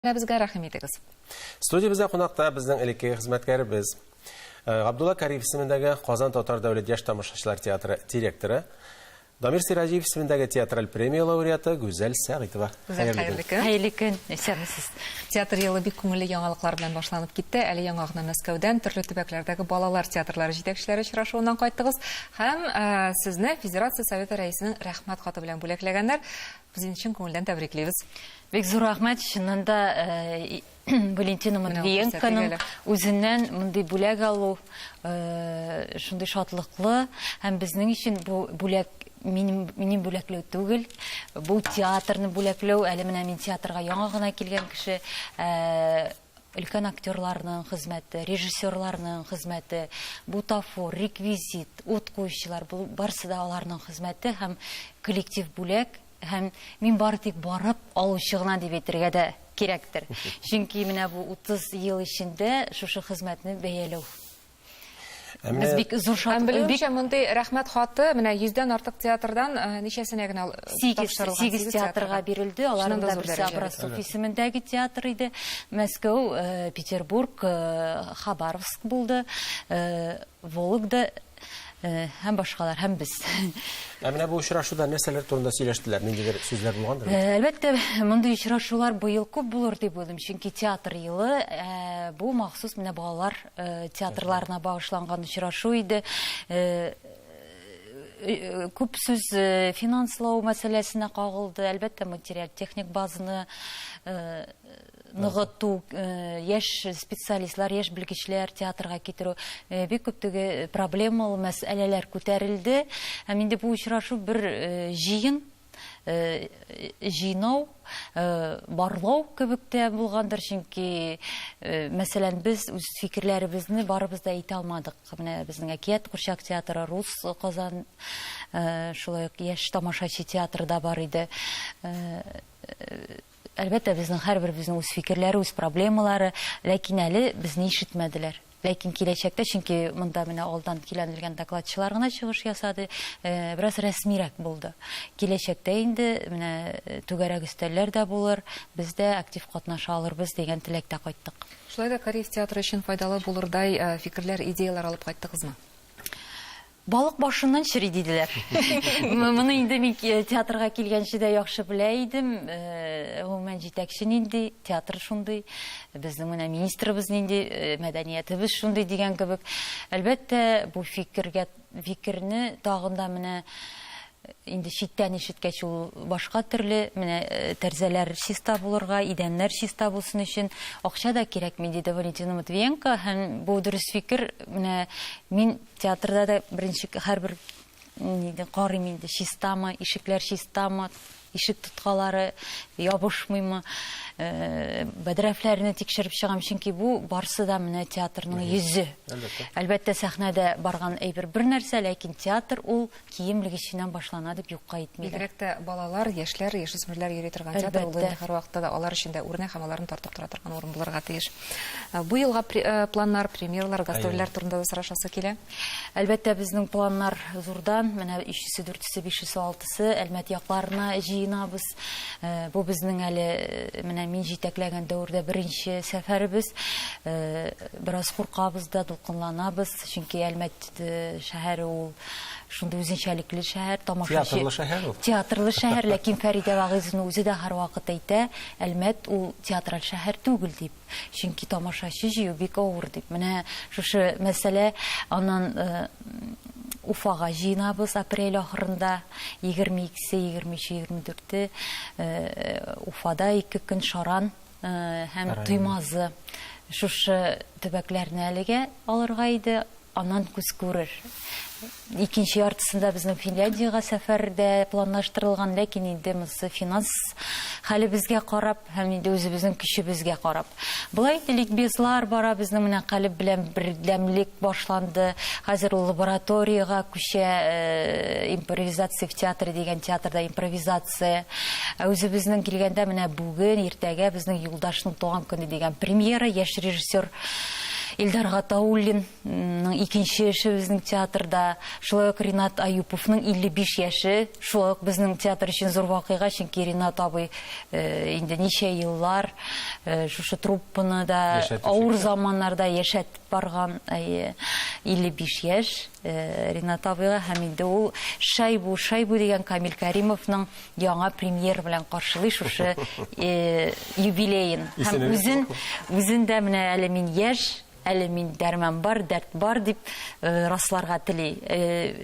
Безгә рәхим итегез. Студиябызда кунакта безнең элекке хезмәткәребез Габдулла Кариев исемендәге Казан Татар дәүләт яшь тамашачылар театры директоры, Дамир Сираҗиев исемендәге театраль премия лауреаты Гүзәл Сәгыйтова. Хәерле көн. Театр елы бик күңелле яңалыклар белән башланып китте. Әле яңа гына Мәскәүдән төрле төбәкләрдәге балалар театрлары җитәкчеләре очрашуыннан кайттыгыз һәм сезне Федерация Советы рәисенең рәхмәт хаты белән бүләкләгәннәр. Без өчен күңелдән тәбриклибез. Бик зур рәхмәт, шуннан да Валентина Матвиенконың үзеннән мондый бүләк алу шундый шатлыклы һәм безнең өчен бу бүләк минем бүләкләү түгел, бу театрны бүләкләү, әле менә мин театрга яңа гына килгән кеше, өлкән актерларның хезмәте, режиссерларның хезмәте, бутафор, реквизит, ут куючылар, бу барысы да аларның хезмәте һәм коллектив бүләк, һәм мин бары тик барып алучы гына дип әйтергә дә кирәктер. Чөнки менә бу 30 ел эчендә шушы хезмәтне бәяләү. Без бик зур шатлык. Бик мондый рәхмәт хаты менә 100дән артык театрдан ничәсенә генә тапшырылган? 8 театрга бирелде. Аларның да берсе Образцов исемендәге театр иде. Мәскәү, Петербург, Хабаровск булды, Вологда һәм башкалар, һәм без. Менә бу очрашуда нәрсәләр турында сөйләштеләр? Ниндидер сүзләр булгандыр? Әлбәттә, мондый очрашулар быел күп булыр дип уйлыйм, чөнки театр елы бу махсус менә балалар театрларына багышланган очрашу иде. Күп сүз финанслау мәсьәләсенә кагылды, әлбәттә материаль техник базаны ныгыту, яшь специалистлар, яшь белгечләр театрга китерү, бик күптәге проблемалы мәсьәләләр күтәрелде. Һәм инде бу очрашу бер җыен, җыйнау, барлау кебек тә булгандыр, чөнки мәсәлән без үз фикерләребезне барыбыз да әйтә алмадык. Менә безнең Әкият Курчак театры, Рус Казан, шулай ук яшь тамашачы театры да бар иде. Әлбәттә, безнең һәрберебезнең үз фикерләре, үз проблемалары, ләкин әле безне ишетмәделәр. Ләкин киләчәктә, чөнки монда менә алдан киләнелгән докладчылар гына чыгыш ясады, бераз рәсмирәк булды. Киләчәктә инде менә түгәрәк өстәлләр дә булыр, без дә актив катнаша алырбыз дигән теләктә кайттык. Шулай да Кариев театры өчен файдалы булырдай фикерләр, идеялар алып кайттыгызмы? Балык башыннан чыри диделәр. Моны инде мин театрга килгәнче дә яхшы белә идем. Гомумән җитәкче нинди, театр шундый, безнең менә министрыбыз нинди, мәдәниятебез шундый дигән кебек. Әлбәттә, бу фикерне тагын да менә инде читтән ишеткәч ул башка төрле, менә тәрзәләр чиста булырга, идәннәр чиста булсын өчен акча да кирәкми, диде Валентина Матвиенко, һәм бу дөрес фикер. Менә мин театрда да беренче һәрбер карыйм инде, чистамы, ишекләр чистамы, ишек тоткалары ябышмыймы, бәдрәфләрне тикшереп чыгам, чөнки бу барсы да менә театрның йөзе. Әлбәттә, сәхнәдә барган әйбер бер нәрсә, ләкин театр ул киемлегеченнән башлана дип юкка әйтмиләр. Бигрәк тә балалар, яшьләр, яшүсмерләр йөри торган театр ул һәр вакытта да алар өчен дә үрнәк һәм аларны тартып тора торган урын булырга тиеш. Бу елга планнар, премьералар, гастрольләр турында да сорашасы килә. Әлбәттә, безнең планнар зурдан, менә 3-се, 4-се, 5-се, 6-се Әлмәт якларына җыенабыз. Бу безнең әле менә мин җитәкләгән дәврдә беренче сәфәребез. Бераз куркабыз да, дулкынланабыз, чөнки Әлмәт шәһәре ул шундый үзенчәлекле шәһәр, тамашачы. Театрлы шәһәр, ләкин Фәридә Вагызова үзе дә һәр вакыт әйтә, Әлмәт ул театраль шәһәр түгел дип. Чөнки тамашачы җыю бик авыр дип. Менә шушы мәсьәлә аннан Уфага җыенабыз апрель ахырында, 22-се, 23-се, 24-те Уфада 2 көн Шаран һәм Туймазы. Шушы төбәкләрне әлегә алырга иде, аннан күз күрер. Икенче яртысында безнең Финляндиягә сәфәрдә планлаштырылган, ләкин инде монысы финанс хәле безгә карап, һәм инде үзебезнең көчебезгә карап. Булай ликбезлар бара, безнең менә калып белән бердәмлек башланды. Хәзер ул лабораториягә күчә, импровизация в театре дигән театрда импровизация. Үзебезнең килгәндә менә бүген, иртәгә безнең Юлдашның туган көне дигән премьера, яшь режиссер Илдар Гатауллинның икенче эше безнең театрда, шулай ук Ринат Аюповның 55 яше, шулай ук безнең театр өчен зур вакыйга, чөнки Ринат абый инде ничә еллар шушы труппаны да авыр заманнарда яшәтеп барган, 55 яшь Ринат абыйга, һәм инде ул Шайбу дигән Камил Кәримовның яңа премьер белән каршылый шушы юбилейын. Һәм үзен дә менә әле мин яшь, әле мин дәрмән бар, дәрт бар дип расларга тели.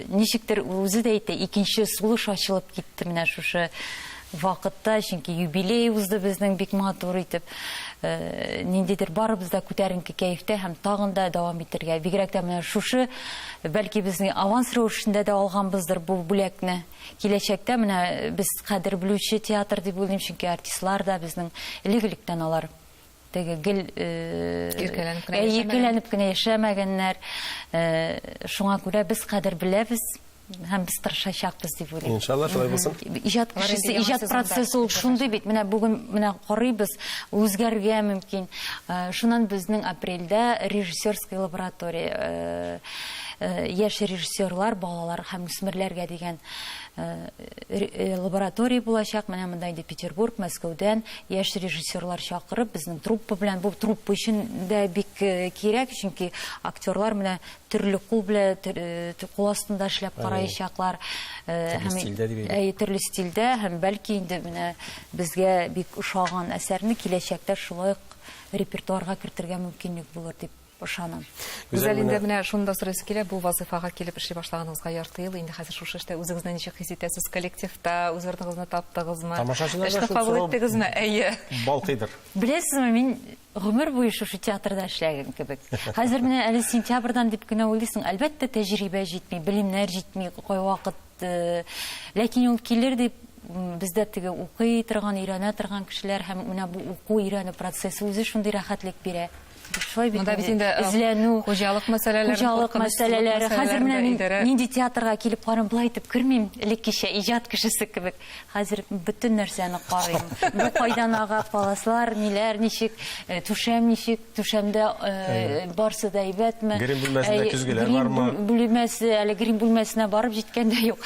Ничектер үзе дә әйтә, икенче сулыш ачылып китте менә шушы вакытта, чөнки юбилей узды безнең бик матур итеп. Ниндидер барыбыз да күтәренке кәефтә һәм тагын да дәвам итәргә. Бигрәк тә менә шушы, бәлки безнең аванс рәвешендә дә алганбыздыр бу бүләкне. Киләчәктә менә без кадер белүче театр дип уйлыйм, чөнки артистлар да безнең элек-электән алар иркәләнеп кенә яшәмәгәннәр. Шуңа күрә без кадер беләбез һәм без тырышачакбыз дип уйлыйм. Иншалла шулай булсын. Иҗат процессы ул шундый бит. Менә бүген карыйбыз, үзгәргә мөмкин. Шуннан безнең апрельдә режиссерская лаборатория, яшь режиссерлар, балалар һәм үсмерләргә дигән лаборатория булачак. Менә монда инде Петербург, Мәскәүдән яшь режиссерлар чакырып, безнең труппа белән, бу труппа өчен дә бик кирәк, чөнки актерлар менә төрле кул белән, кул астында эшләп караячаклар, төрле стильдә, һәм бәлки инде менә безгә бик ошаган әсәрне киләчәктә шулай репертуарга кертергә мөмкинлек булыр дип ышанам. Гүзәл, инде менә шунда сорыйсы килә, бу вазифага килеп эшли башлаганыңызга ярты ел, инде хәзер шушы эштә үзегезне ничек хис итәсез? Коллективта үз урыныгызны таптыгызмы? Тамашачыларга Эшне кабул иттегезме? Әйе. Балкыйдыр. Беләсезме, мин гомер буе шушы театрда эшләгән кебек. Хәзер менә әле сентябрьдан дип кенә уйлыйсың, әлбәттә тәҗрибә җитми, белемнәр җитми, кайвакыт, ләкин ул килер дип бездә теге укый торган, өйрәнә торган кешеләр һәм менә бу уку өйрәнү процессы үзе шундый рәхәтлек бирә. Монда бит инде хуҗалык мәсьәләләре, хәзер менә нинди театрга килеп карым, булай итеп кермим, элеккечә иҗат кешесе кебек. Хәзер бөтен нәрсәне карыйм. Бу кайдан ага паласлар, ниләр, ничек, түшәм ничек, түшәмдә барсы да әйбәтме? Грим бүлмәсендә көзгеләр бармы? Бүлмәсе, әле грим бүлмәсенә барып җиткәндә юк.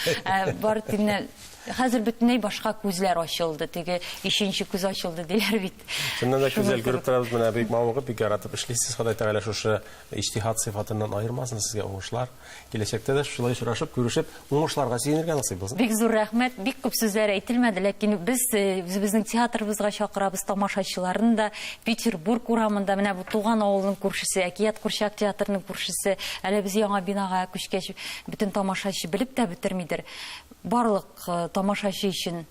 Бар тине хәзер бөтенләй башка күзләр ачылды, теге ишенче күз ачылды диләр бит. Шуннан да күзәл күреп торабыз, менә бик мавыгып, бик яратып эшлисез. Ходай Тәгалә шушы иҗтиһад сыйфатыннан айырмасын сезгә уңышлар. Киләчәктә дә шулай очрашып, күрешеп, уңышларга сөенергә насыйп булсын. Бик зур рәхмәт. Бик күп сүзләр әйтелмәде, ләкин без безнең театрыбызга чакырабыз тамашачыларны да. Петербург урамында менә бу туган авылның күршесе, Әкият Курчак театрының күршесе, әле без яңа бинага күчкәч, бөтен тамашачы белеп тә бетермидер. Барлык тамашачы өчен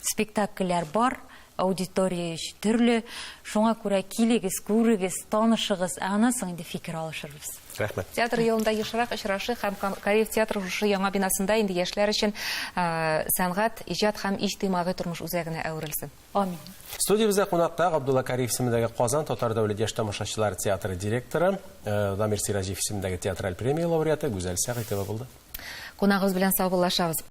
спектакльләр бар, аудитория өчен төрле. Шуңа күрә килегез, күрегез, танышыгыз, аннан соң инде фикер алышырбыз. Рәхмәт. Театр елында ешрак очрашы һәм Кариев театры шушы яңа бинасында инде яшьләр өчен сәнгать, иҗат һәм иҗтимагый тормыш үзәгенә әверелсен. Амин. Студиябызда кунакта Габдулла Кариев исемендәге Казан Татар дәүләт яшь тамашачылар театры директоры, Дамир Сираҗиев исемендәге театраль премия лауреаты Гүзәл Сәгыйтова булды. Кунагыбыз белән саубуллашабыз.